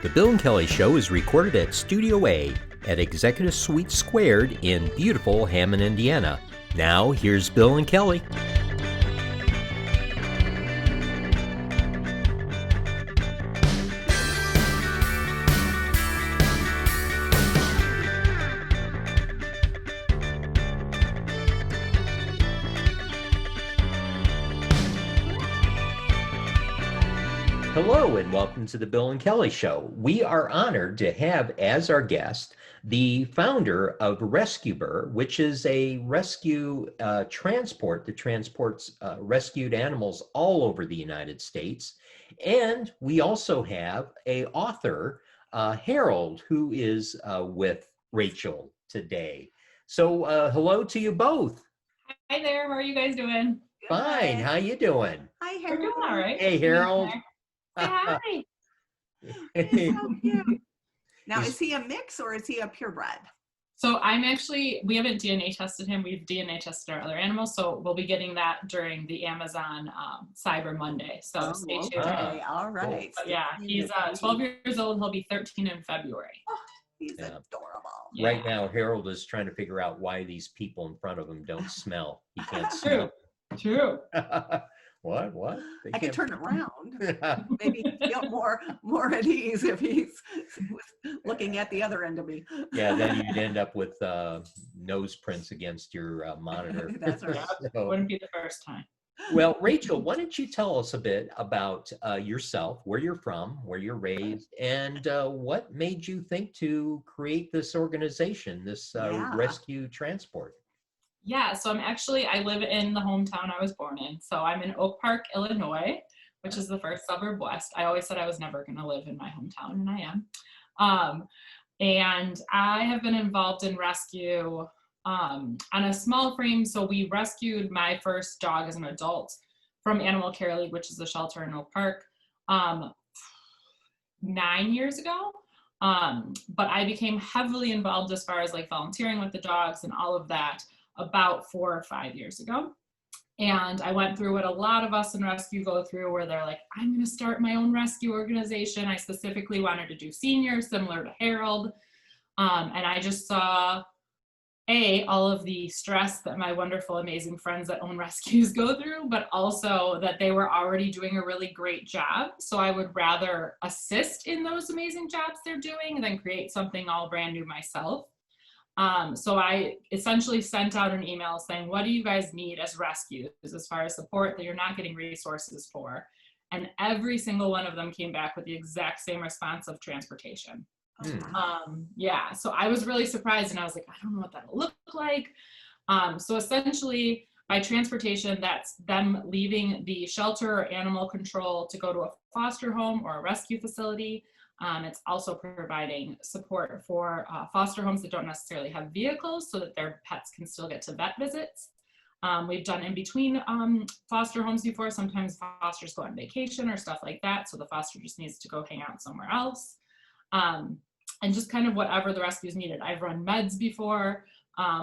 The Bill and Kelly Show is recorded at Studio A at Executive Suite Squared in beautiful Hammond, Indiana. Now, here's Bill and Kelly. Hello and welcome to the Bill and Kelly Show. We are honored to have as our guest the founder of Rescueber, which is a rescue transport that transports rescued animals all over the United States. And we also have a author, Harrold, who is with Rachel today. So hello to you both. Hi there, how are you guys doing? Fine, how you doing? Hi, We're Harold. doing all right. Hey, Harold. Say hi. He's so cute. Now, He's- is he a mix or is he a purebred? So we haven't DNA tested him. We've DNA tested our other animals. So we'll be getting that during the Amazon Cyber Monday. So stay tuned. Okay, all right. But yeah, he's 12 years old. He'll be 13 in February. Oh, he's Yeah. adorable. Yeah. Right now, Harold is trying to figure out why these people in front of him don't smell. He can't smell. True. What? They I could can't- turn it around. Maybe feel more at ease if he's looking at the other end of me. Yeah, then you'd end up with nose prints against your monitor. That's right. So, Wouldn't be the first time. well, Rachel, why don't you tell us a bit about yourself, where you're from, where you're raised, and what made you think to create this organization, this Yeah. rescue transport? Yeah, so I live in the hometown I was born in. So I'm in Oak Park, Illinois, which is the first suburb west. I always said I was never going to live in my hometown, and I am. And I have been involved in rescue on a small frame. So we rescued my first dog as an adult from Animal Care League, which is the shelter in Oak Park, 9 years ago. But I became heavily involved as far as like volunteering with the dogs and all of that about 4 or 5 years ago. And I went through what a lot of us in rescue go through, where they're like, I'm going to start my own rescue organization. I specifically wanted to do seniors, similar to Harold. And I just saw, all of the stress that my wonderful, amazing friends that own rescues go through, but also that they were already doing a really great job. So I would rather assist in those amazing jobs they're doing than create something all brand new myself. So I essentially sent out an email saying, what do you guys need as rescues as far as support that you're not getting resources for? And every single one of them came back with the exact same response of transportation. Yeah, so I was really surprised and I was like, I don't know what that'll look like. So essentially by transportation, that's them leaving the shelter or animal control to go to a foster home or a rescue facility. It's also providing support for foster homes that don't necessarily have vehicles so that their pets can still get to vet visits. We've done in between foster homes before. Sometimes fosters go on vacation or stuff like that, so the foster just needs to go hang out somewhere else. And just kind of whatever the rescues needed. I've run meds before,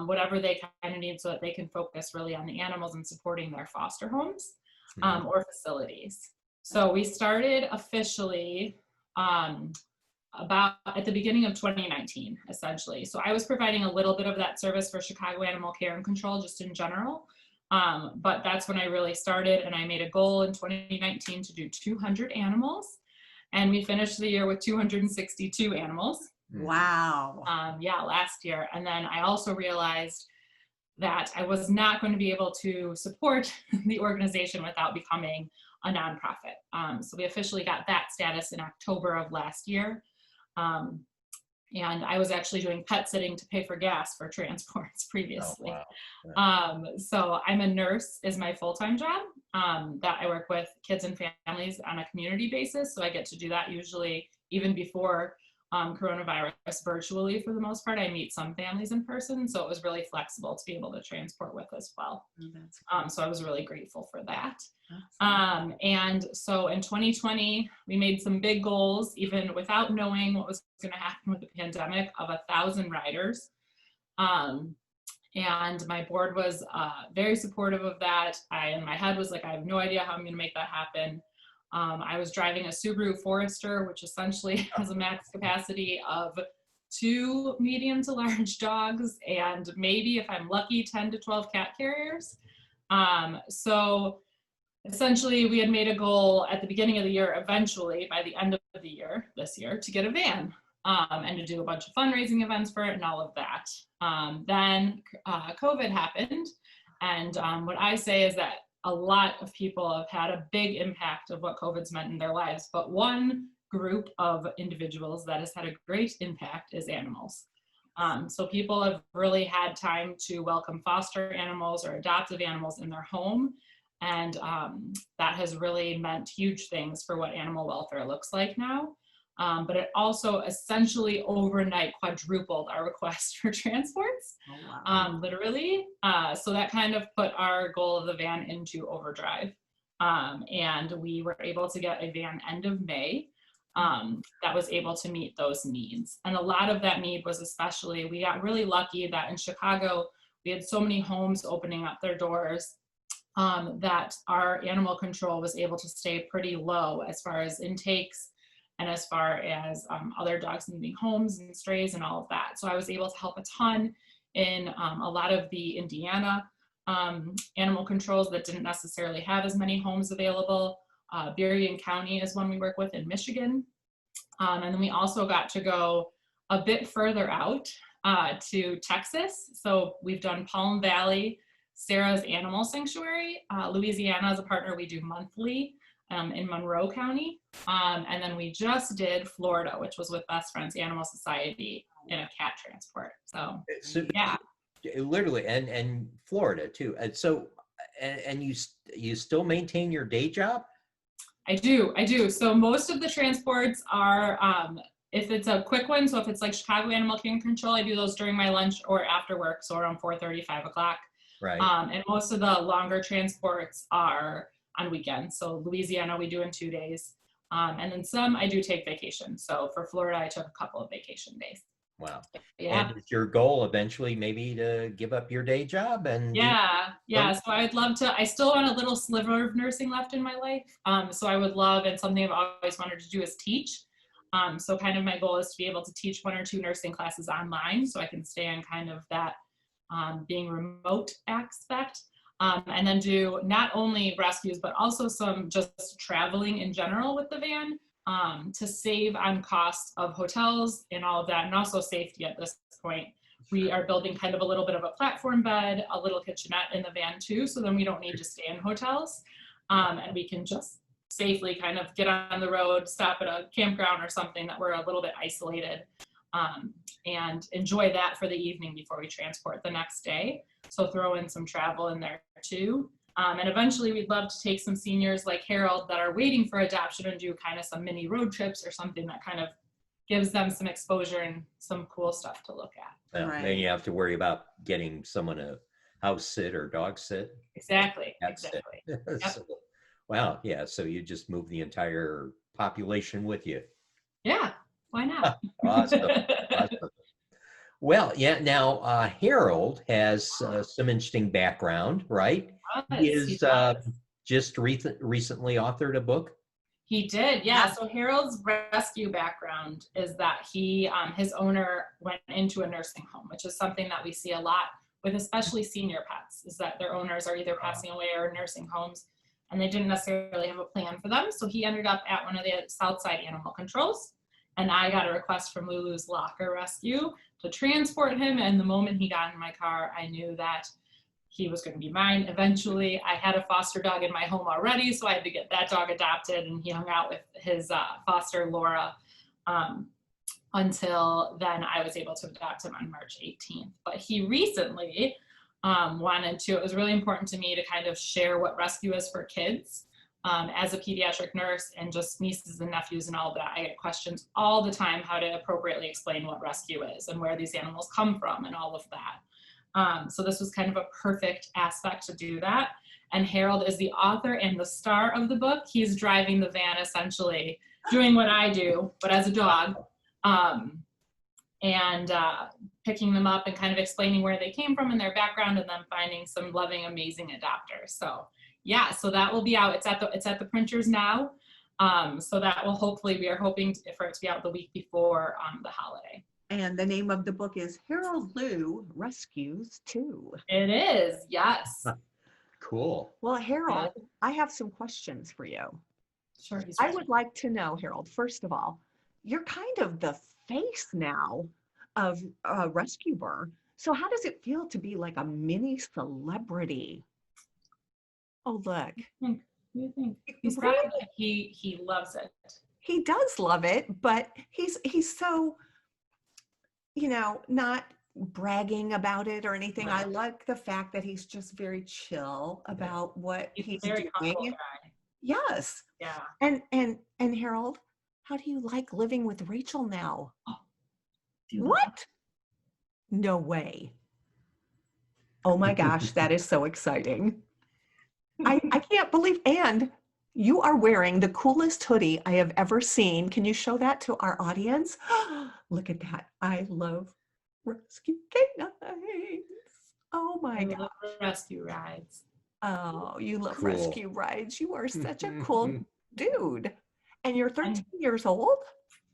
whatever they kind of need so that they can focus really on the animals and supporting their foster homes or facilities. So we started officially about at the beginning of 2019, essentially. So I was providing a little bit of that service for Chicago Animal Care and Control just in general. But that's when I really started, and I made a goal in 2019 to do 200 animals. And we finished the year with 262 animals. Wow. Last year. And then I also realized that I was not going to be able to support the organization without becoming a nonprofit. So we officially got that status in October of last year. And I was actually doing pet sitting to pay for gas for transports previously. Oh, wow. So I'm a nurse is my full-time job that I work with kids and families on a community basis. So I get to do that usually even before coronavirus virtually for the most part. I meet some families in person. So it was really flexible to be able to transport with as well. So I was really grateful for that. And so in 2020, we made some big goals, even without knowing what was going to happen with the pandemic, of 1,000 riders. And my board was very supportive of that. In my head was like, I have no idea how I'm going to make that happen. I was driving a Subaru Forester, which essentially has a max capacity of 2 medium to large dogs and maybe, if I'm lucky, 10 to 12 cat carriers. So essentially we had made a goal at the beginning of the year, eventually by the end of the year, this year, to get a van and to do a bunch of fundraising events for it and all of that. Then COVID happened. And what I say is that a lot of people have had a big impact of what COVID's meant in their lives, but one group of individuals that has had a great impact is animals. So people have really had time to welcome foster animals or adoptive animals in their home. And that has really meant huge things for what animal welfare looks like now. But it also essentially overnight quadrupled our request for transports, literally. So that kind of put our goal of the van into overdrive. And we were able to get a van end of May that was able to meet those needs. And a lot of that need was especially, we got really lucky that in Chicago, we had so many homes opening up their doors that our animal control was able to stay pretty low as far as intakes and as far as other dogs needing homes and strays and all of that. So I was able to help a ton in a lot of the Indiana animal controls that didn't necessarily have as many homes available. Berrien County is one we work with in Michigan. And then we also got to go a bit further out to Texas. So we've done Palm Valley, Sarah's Animal Sanctuary. Louisiana is a partner we do monthly in Monroe County. And then we just did Florida, which was with Best Friends Animal Society in a cat transport. So yeah. Literally, and Florida too. And so, and you still maintain your day job? I do. So most of the transports are, if it's a quick one, so if it's like Chicago Animal Care Control, I do those during my lunch or after work, so around 4:30, 5 o'clock. Right. And most of the longer transports are on weekends. So Louisiana, we do in 2 days. And then some I do take vacation. So for Florida, I took a couple of vacation days. Wow. Yeah. And is your goal eventually maybe to give up your day job and yeah. So I'd love to, I still want a little sliver of nursing left in my life. So I would love, and something I've always wanted to do is teach. So kind of my goal is to be able to teach 1 or 2 nursing classes online so I can stay on kind of that being remote aspect. And then do not only rescues, but also some just traveling in general with the van to save on costs of hotels and all of that, and also safety at this point. We are building kind of a little bit of a platform bed, a little kitchenette in the van too, so then we don't need to stay in hotels. And we can just safely kind of get on the road, stop at a campground or something that we're a little bit isolated, and enjoy that for the evening before we transport the next day. So throw in some travel in there too. And eventually we'd love to take some seniors like Harold that are waiting for adoption and do kind of some mini road trips or something that kind of gives them some exposure and some cool stuff to look at. Well, Right. then you have to worry about getting someone to house sit or dog sit. Exactly. Sit. So, wow. Yeah. So you just move the entire population with you. Yeah. Why not? Awesome. Awesome. Well, yeah. Now, Harold has some interesting background, right? He is just recently authored a book. He did, yeah. So Harold's rescue background is that he, his owner went into a nursing home, which is something that we see a lot with especially senior pets, is that their owners are either passing away or in nursing homes, and they didn't necessarily have a plan for them. So he ended up at one of the Southside Animal Controls, and I got a request from Lulu's Locker Rescue to transport him, and the moment he got in my car, I knew that he was going to be mine. Eventually, I had a foster dog in my home already, so I had to get that dog adopted, and he hung out with his foster, Laura, until then I was able to adopt him on March 18th. But he recently wanted to, it was really important to me to kind of share what rescue is for kids. As a pediatric nurse and just nieces and nephews and all of that, I get questions all the time how to appropriately explain what rescue is and where these animals come from and all of that. So this was kind of a perfect aspect to do that. And Harold is the author and the star of the book. He's driving the van, essentially, doing what I do, but as a dog, and picking them up and kind of explaining where they came from and their background, and then finding some loving, amazing adopters. So yeah, so that will be out. It's at the printers now. So that will hopefully, we are hoping for it to be out the week before the holiday. And the name of the book is Harold Lou Rescues 2. It is, yes. Cool. Well, Harold, I have some questions for you. Sure, he's I ready. would like to know, Harold, first of all, you're kind of the face now of Rescueber. So how does it feel to be like a mini celebrity? Oh, look. What do you think? He's Really? got, he loves it. He does love it, but he's so, not bragging about it or anything. I Right. like the fact that he's just very chill about what He's he's a very humble doing. guy. Yes. Yeah. And Harold, how do you like living with Rachel now? Do you What? No way. Oh my gosh, that is so exciting. I can't believe, and you are wearing the coolest hoodie I have ever seen. Can you show that to our audience? Look at that. I love rescue canines. Oh my I God. love rescue rides. Oh, you love Cool. rescue rides. You are such a cool dude. And you're 13 years old?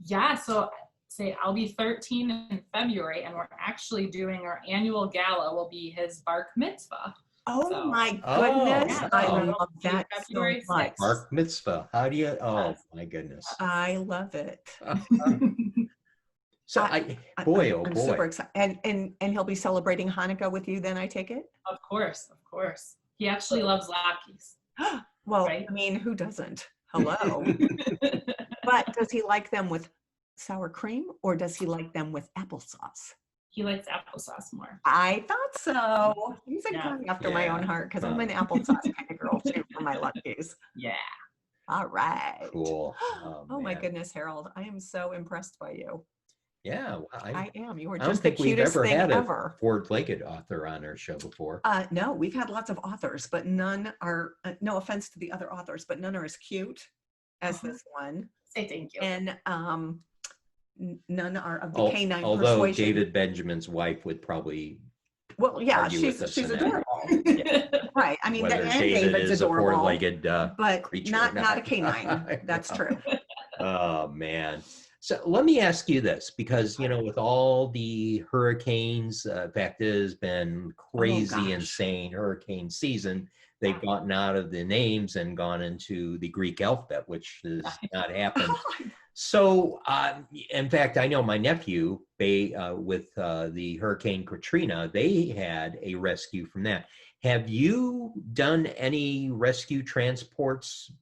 Yeah, so say I'll be 13 in February, and we're actually doing our annual gala will be his bar mitzvah. Oh So- my Oh, goodness. I wow. love that so February much. 6th. Bar mitzvah. How do you? Oh Yes. my goodness. I love it. So boy, oh I'm super boy. excited. And he'll be celebrating Hanukkah with you then, I take it? Of course, of course. He actually loves Lakis. Well, Right? I mean, who doesn't? Hello. But does he like them with sour cream or does he like them with applesauce? He likes applesauce more. I thought so. He's a Yeah. guy after my own Yeah. heart because I'm an applesauce kind of girl too for my Luckies. Yeah. All right. Cool. Oh my man. goodness, Harold. I am so impressed by you. Yeah. Well, I am. You are I don't just the think we've cutest ever thing had a ever. four-legged author on our show before. No, we've had lots of authors, but none are, no offense to the other authors, but none are as cute as this one. Say thank you. And none are of the Al- canine Although persuasion. David Benjamin's wife would probably Well, yeah, argue with us she's on that. adorable. Right. I mean, whether and David David's is a adorable, four-legged but creature not or not a canine. That's true. Oh man. So let me ask you this, because with all the hurricanes, in fact, it has been crazy, gosh. insane hurricane season. They've gotten out of the names and gone into the Greek alphabet, which has not happened. So, in fact, I know my nephew, with the Hurricane Katrina, they had a rescue from that. Have you done any rescue transports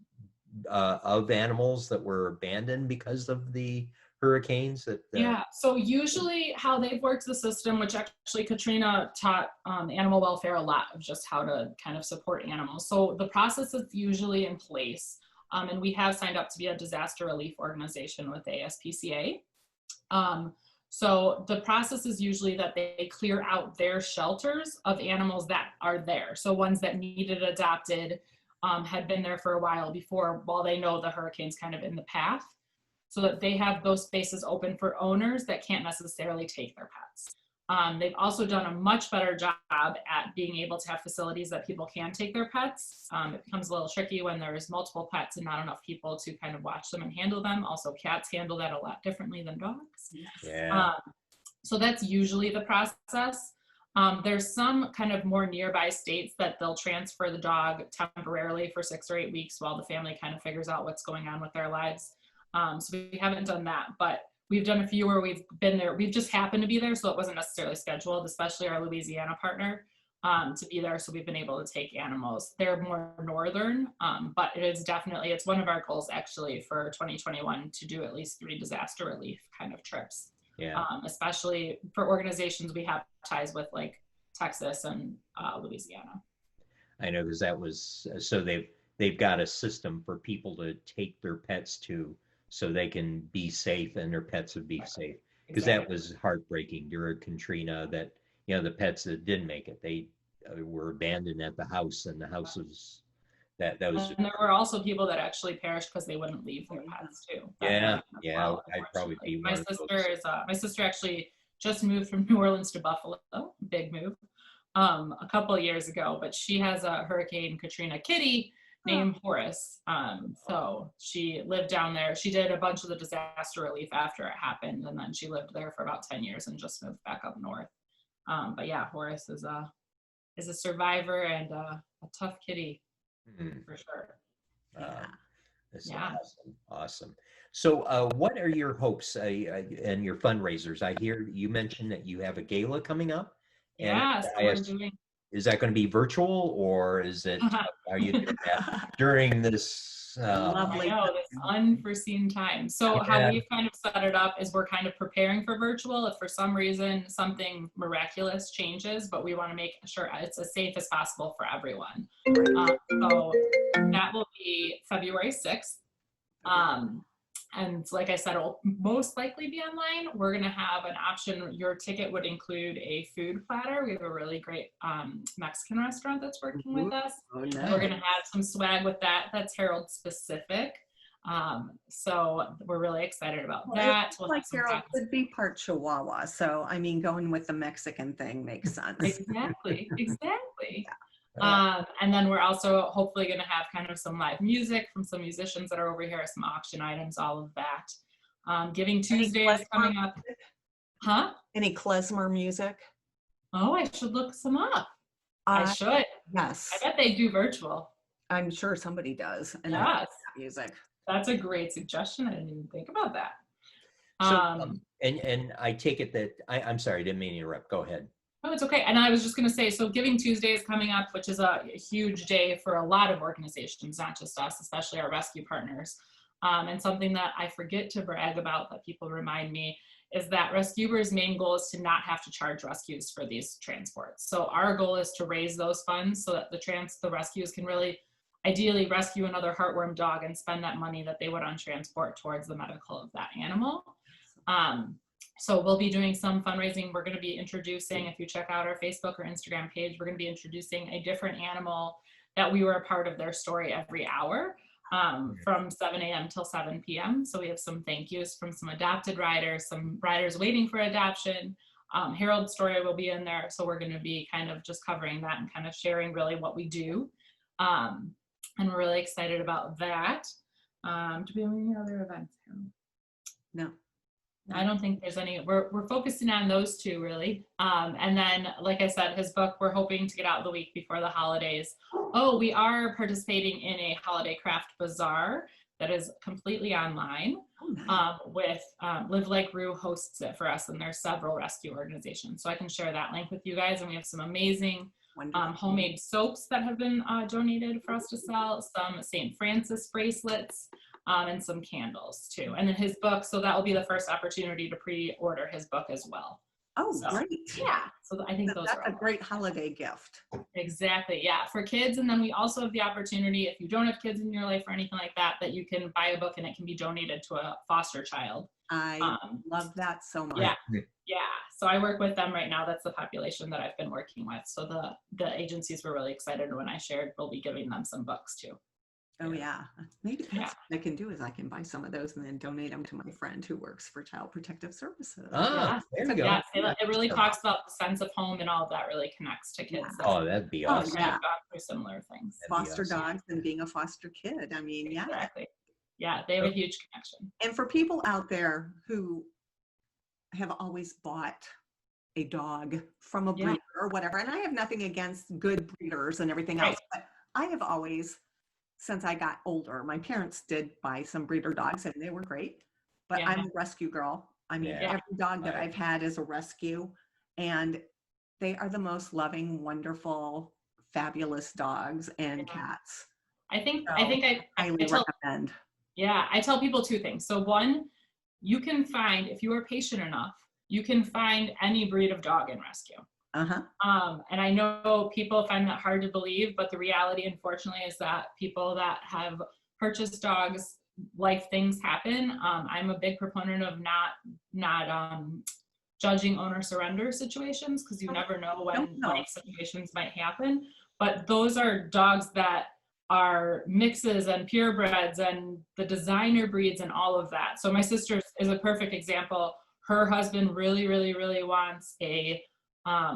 of animals that were abandoned because of the hurricanes? Yeah, so usually how they've worked the system, which actually Katrina taught animal welfare a lot of just how to kind of support animals. So the process is usually in place. And we have signed up to be a disaster relief organization with ASPCA. So the process is usually that they clear out their shelters of animals that are there. So ones that needed adopted, had been there for a while before, while they know the hurricane's kind of in the path, so that they have those spaces open for owners that can't necessarily take their pets. They've also done a much better job at being able to have facilities that people can take their pets. It becomes a little tricky when there's multiple pets and not enough people to kind of watch them and handle them. Also, cats handle that a lot differently than dogs. Yeah. So that's usually the process. There's some kind of more nearby states that they'll transfer the dog temporarily for 6 or 8 weeks while the family kind of figures out what's going on with their lives. So we haven't done that, but we've done a few where we've been there. We've just happened to be there, so it wasn't necessarily scheduled, especially our Louisiana partner, to be there. So we've been able to take animals. They're more northern, but it's one of our goals actually for 2021 to do at least 3 disaster relief kind of trips. Yeah. Especially for organizations we have ties with, like Texas and Louisiana. I know, because that was, so they've got a system for people to take their pets to, so they can be safe and their pets would be safe. Because that was heartbreaking during Katrina, that the pets that didn't make it, they were abandoned at the house, and the house was that was. And there were also people that actually perished because they wouldn't leave their pets too. Yeah, I'd probably be one of those. My sister actually just moved from New Orleans to Buffalo, big move, a couple of years ago. But she has a Hurricane Katrina kitty, named Horace. So she lived down there. She did a bunch of the disaster relief after it happened, and then she lived there for about 10 years and just moved back up north. But yeah, Horace is a survivor and a tough kitty for sure. Yeah. This is Yeah. awesome. Awesome. So, what are your hopes and your fundraisers? I hear you mentioned that you have a gala coming up, and Yeah, so we're doing. is that going to be virtual or is it? Are you doing that during this? Lovely. I know, this unforeseen time. So how we've kind of set it up is we're kind of preparing for virtual if for some reason something miraculous changes, but we want to make sure it's as safe as possible for everyone. So that will be February 6th. And like I said, it'll most likely be online. We're going to have an option. Your ticket would include a food platter. We have a really great Mexican restaurant that's working with us. Oh, nice. We're going to have some swag with that. That's Harrold specific. So we're really excited about that. We'll like Harrold could be part Chihuahua. So, I mean, going with the Mexican thing makes sense. Exactly. Yeah. And then we're also hopefully going to have kind of some live music from some musicians that are over here, some auction items, all of that. Giving Tuesday is coming up. Huh? Any klezmer music? Oh, I should look some up. I should. Yes. I bet they do virtual. I'm sure somebody does. And yes. Music. That's a great suggestion. I didn't even think about that. So, and I take it that I'm sorry, I didn't mean to interrupt. Go ahead. Oh, it's okay. And I was just going to say, so Giving Tuesday is coming up, which is a huge day for a lot of organizations, not just us, especially our rescue partners. And something that I forget to brag about that people remind me is that Rescueber's main goal is to not have to charge rescues for these transports. So our goal is to raise those funds so that the rescues can really ideally rescue another heartworm dog and spend that money that they would on transport towards the medical of that animal. So we'll be doing some fundraising. We're going to be introducing, if you check out our Facebook or Instagram page, we're going to be introducing a different animal that we were a part of their story every hour from 7 a.m. till 7 p.m. So we have some thank yous from some adopted riders, some riders waiting for adoption. Harrold's story will be in there. So we're going to be kind of just covering that and kind of sharing really what we do. And we're really excited about that. Do we have any other events? No. I don't think there's any. We're focusing on those two really. And then, like I said, his book, we're hoping to get out the week before the holidays. Oh, we are participating in a holiday craft bazaar that is completely online. Oh, nice. With Live Like Rue hosts it for us, and there's several rescue organizations. So I can share that link with you guys. And we have some amazing homemade soaps that have been donated for us to sell, some St. Francis bracelets, and some candles too. And then his book, so that will be the first opportunity to pre-order his book as well. Oh, so, great. Yeah, so I think that's a great holiday gift. Exactly, yeah, for kids. And then we also have the opportunity, if you don't have kids in your life or anything like that, that you can buy a book and it can be donated to a foster child. I love that so much. Yeah, so I work with them right now. That's the population that I've been working with. So the agencies were really excited when I shared we'll be giving them some books too. Oh yeah, maybe that's what I can do is I can buy some of those and then donate them to my friend who works for Child Protective Services. There you go. Yeah, it really talks about the sense of home and all of that really connects to kids. Oh, that'd be awesome. I've gone through similar things. Foster dogs and being a foster kid. I mean, yeah. Exactly. Yeah, they have a huge connection. And for people out there who have always bought a dog from a breeder or whatever, and I have nothing against good breeders and everything else, but I have always, since I got older, my parents did buy some breeder dogs and they were great, but I'm a rescue girl. I mean, every dog that I've had is a rescue, and they are the most loving, wonderful, fabulous dogs and cats. I highly recommend. Yeah, I tell people two things. So one, you can find, if you are patient enough, you can find any breed of dog in rescue. And I know people find that hard to believe, but the reality, unfortunately, is that people that have purchased dogs, life things happen. I'm a big proponent of not judging owner surrender situations, because you never know when life situations might happen. But those are dogs that are mixes and purebreds and the designer breeds and all of that. So my sister is a perfect example. Her husband really, really, really wants a, why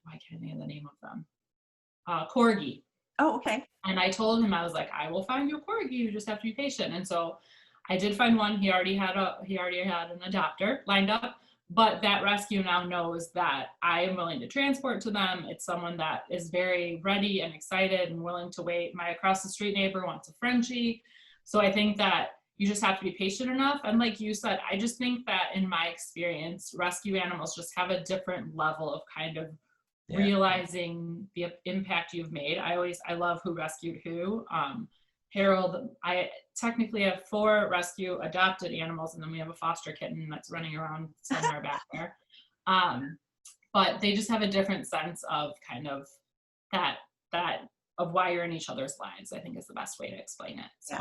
can't I think of the name of them? Corgi. Oh, okay. And I told him, I was like, I will find you a corgi. You just have to be patient. And so I did find one. He already had an adopter lined up. But that rescue now knows that I am willing to transport to them. It's someone that is very ready and excited and willing to wait. My across the street neighbor wants a Frenchie. So I think that you just have to be patient enough. And like you said, I just think that in my experience, rescue animals just have a different level of kind of realizing the impact you've made. I love Who Rescued Who. Harold, I technically have 4 rescue adopted animals, and then we have a foster kitten that's running around somewhere back there. But they just have a different sense of kind of that of why you're in each other's lives, I think is the best way to explain it. So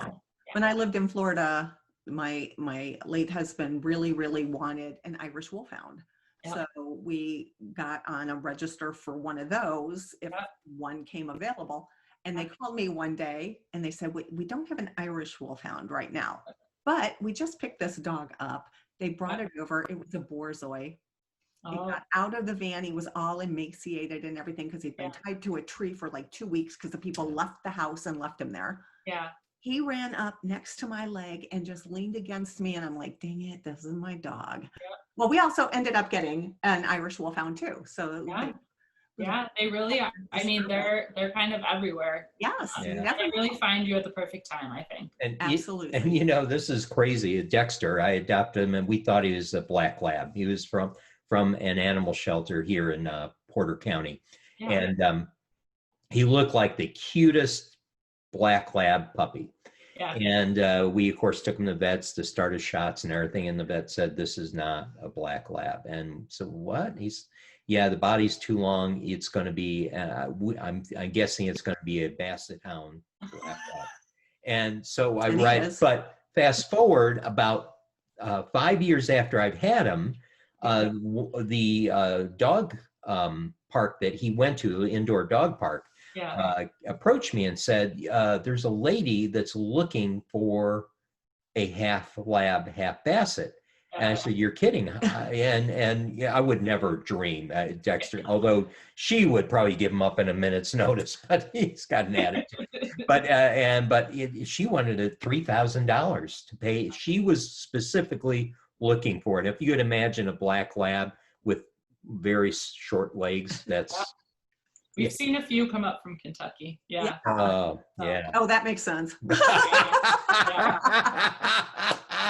when I lived in Florida, my late husband really wanted an Irish Wolfhound. So we got on a register for one of those if one came available. And they called me one day and they said, we don't have an Irish Wolfhound right now, but we just picked this dog up. They brought it over. It was a Borzoi. He got out of the van. He was all emaciated and everything because he'd been tied to a tree for like 2 weeks because the people left the house and left him there. Yeah. He ran up next to my leg and just leaned against me. And I'm like, dang it, this is my dog. Well, we also ended up getting an Irish Wolfhound too. So yeah, they really are. I mean, they're kind of everywhere. Yes. They really find you at the perfect time, I think. And absolutely. And you know, this is crazy. Dexter, I adopted him and we thought he was a black lab. He was from an animal shelter here in Porter County. And he looked like the cutest black lab puppy. And we of course took him to vets to start his shots and everything, and the vet said this is not a black lab. And so what? The body's too long. It's going to be I'm guessing it's going to be a basset hound black lab. And so but fast forward about 5 years after I've had him, the dog park that he went to, the indoor dog park, approached me and said, there's a lady that's looking for a half lab, half basset. And I said, you're kidding. And I would never dream, Dexter, although she would probably give him up in a minute's notice, but he's got an attitude. But she wanted $3,000 to pay. She was specifically looking for it. If you could imagine a black lab with very short legs, that's... We've seen a few come up from Kentucky. Yeah. Oh, that makes sense.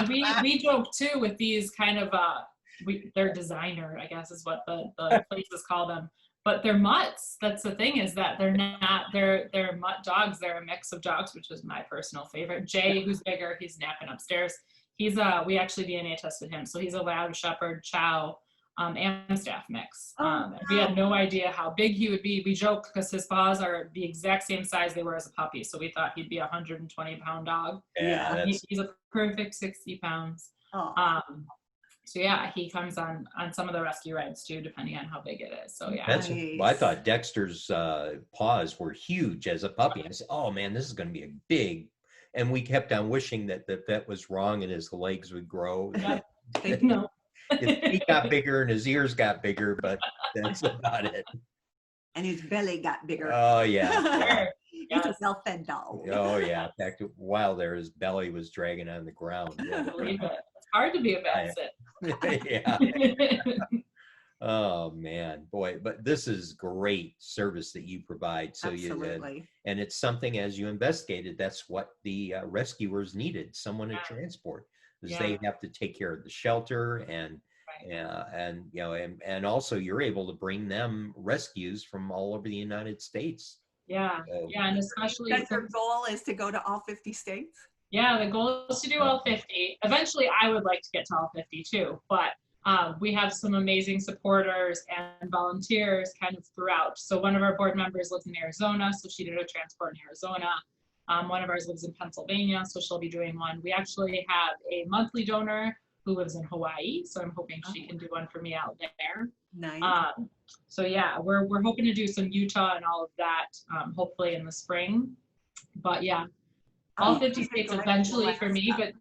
We joke too with these kind of they're designer, I guess is what the places call them, but they're mutts. That's the thing, is that they're mutt dogs. They're a mix of dogs, which is my personal favorite. Jay, who's bigger, he's napping upstairs. We actually DNA tested him, so he's a Lab Shepherd Chow Amstaff mix. We had no idea how big he would be. We joke because his paws are the exact same size they were as a puppy, so we thought he'd be a 120-pound dog. He's a perfect 60 pounds. He comes on some of the rescue rides too, depending on how big it is. So I thought Dexter's paws were huge as a puppy. I said, oh man, this is going to be a big, and we kept on wishing that that was wrong and his legs would grow. No. His feet got bigger and his ears got bigger, but that's about it. And his belly got bigger. Oh, yeah. He's a well-fed dog. Oh, yeah. In fact, while there, his belly was dragging on the ground. I believe it. It's hard to be a basset. Yeah. Oh, man. Boy, but this is great service that you provide. So Absolutely. And it's something, as you investigated, that's what the rescuers needed, someone to transport. Because they have to take care of the shelter and also you're able to bring them rescues from all over the United States. And especially your goal is to go to all 50 states. The goal is to do all 50. Eventually I would like to get to all 50 too, but we have some amazing supporters and volunteers kind of throughout. So one of our board members lives in Arizona, so she did a transport in Arizona. One of ours lives in Pennsylvania, so she'll be doing one. We actually have a monthly donor who lives in Hawaii, so I'm hoping she can do one for me out there. Nice. We're hoping to do some Utah and all of that, hopefully in the spring. But all 50 states eventually for me, but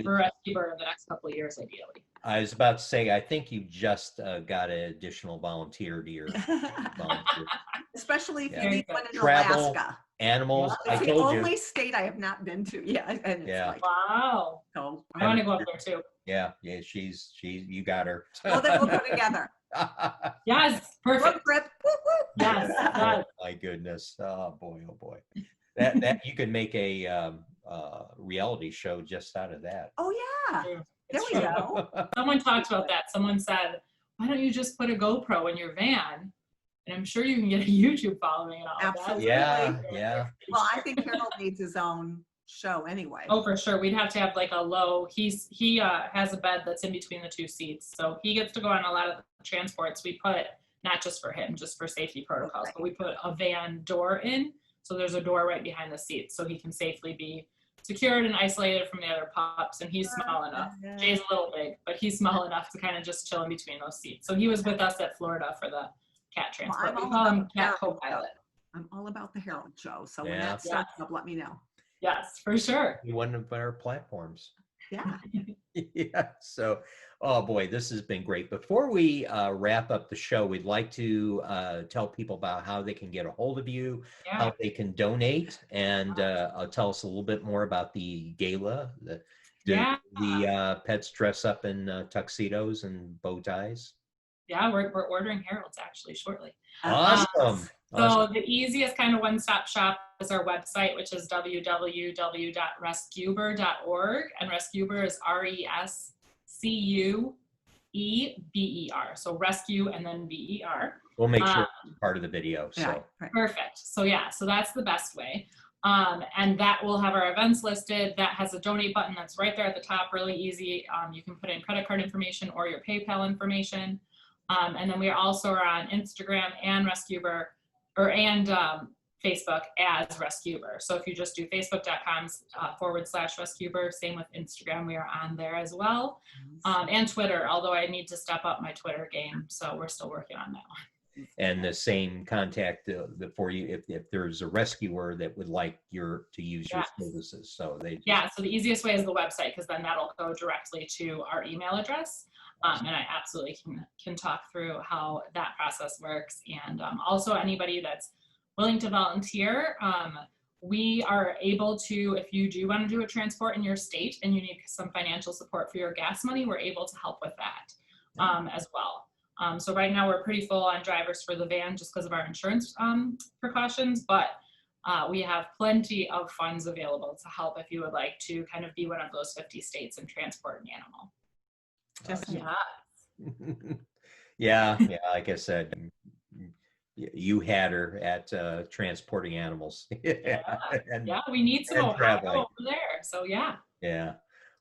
for Rescueber the next couple of years, ideally. I was about to say, I think you just got an additional volunteer to your volunteer. Especially if you need one in Travel, Alaska. animals. I It's the told you. only state I have not been to. Yeah, and it's Yeah. like, Wow. so. I want to go up there too. Yeah, she's you got her. Well, then we'll go together. Yes, Road perfect. trip. Woo, woo. Yes, Oh yes. my goodness. Oh boy. That you could make a reality show just out of that. Oh yeah, True. there It's we true. go. Someone talked about that. Someone said, why don't you just put a GoPro in your van? And I'm sure you can get a YouTube following and all Absolutely. that. Yeah. Well, I think Harold needs his own show anyway. Oh, for sure. We'd have to have like a low, he has a bed that's in between the two seats. So he gets to go on a lot of the transports. We put, not just for him, just for safety protocols, but we put a van door in. So there's a door right behind the seat so he can safely be secured and isolated from the other pups. And he's small enough. Jay's a little big, but he's small enough to kind of just chill in between those seats. So he was with us at Florida for the cat transport. I'm We all call him about Cat Harold. Co-Pilot. I'm all about the Harold show. So when Yeah. that starts up, let me know. Yes, for sure. One of our platforms. Yeah. Yeah. So, oh boy, this has been great. Before we wrap up the show, we'd like to tell people about how they can get a hold of you, Yeah. how they can donate, and tell us a little bit more about the gala. The pets dress up in tuxedos and bow ties. Yeah, we're ordering Harold's actually shortly. Awesome. So the easiest kind of one-stop shop is our website, which is www.rescueber.org, and Rescueber is RESCUEBER. So rescue and then BER. We'll make sure it's part of the video. So Yeah, right. Perfect. So yeah, so that's the best way. And that will have our events listed. That has a donate button that's right there at the top, really easy. You can put in credit card information or your PayPal information. And then we also are on Instagram and Rescueber and Facebook as Rescueber. So if you just do facebook.com/Rescueber, same with Instagram, we are on there as well. And Twitter, although I need to step up my Twitter game. So we're still working on that one. And the same contact for you if there's a rescuer that would like to use your services. So so the easiest way is the website, because then that'll go directly to our email address. And I absolutely can talk through how that process works. And also anybody that's willing to volunteer, we are able to, if you do want to do a transport in your state and you need some financial support for your gas money, we're able to help with that as well. So right now we're pretty full on drivers for the van just because of our insurance precautions, but we have plenty of funds available to help if you would like to kind of be one of those 50 states and transport an animal. Yeah, like I said, you had her at transporting animals. Yeah, we need some more over there. So yeah.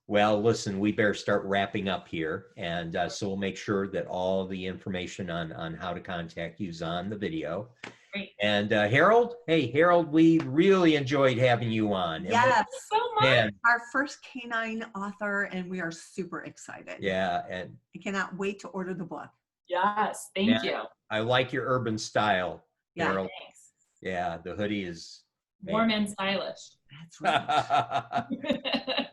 Well, listen, we better start wrapping up here, and so we'll make sure that all the information on how to contact you is on the video. Great. And Harold, we really enjoyed having you on. Yes, so much. And, our first canine author, and we are super excited. Yeah, and I cannot wait to order the book. Yes, thank you. I like your urban style, Yeah, Harold. Thanks. Yeah, the hoodie is Warm and stylish. That's right.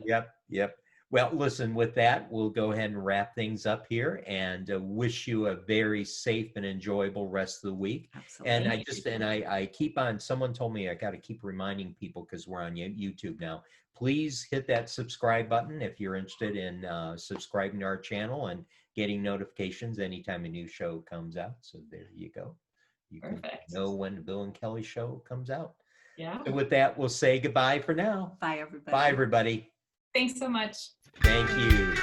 Yep. Well, listen, with that, we'll go ahead and wrap things up here and wish you a very safe and enjoyable rest of the week. Absolutely. And I keep on, someone told me I got to keep reminding people because we're on YouTube now. Please hit that subscribe button if you're interested in subscribing to our channel and getting notifications anytime a new show comes out. So there you go. You can know when the Bill and Kelly show comes out. Yeah. So with that, we'll say goodbye for now. Bye, everybody. Bye, everybody. Thanks so much. Thank you.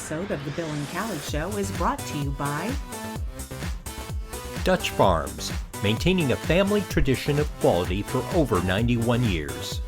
episode of The Bill and Callie Show is brought to you by Dutch Farms, maintaining a family tradition of quality for over 91 years.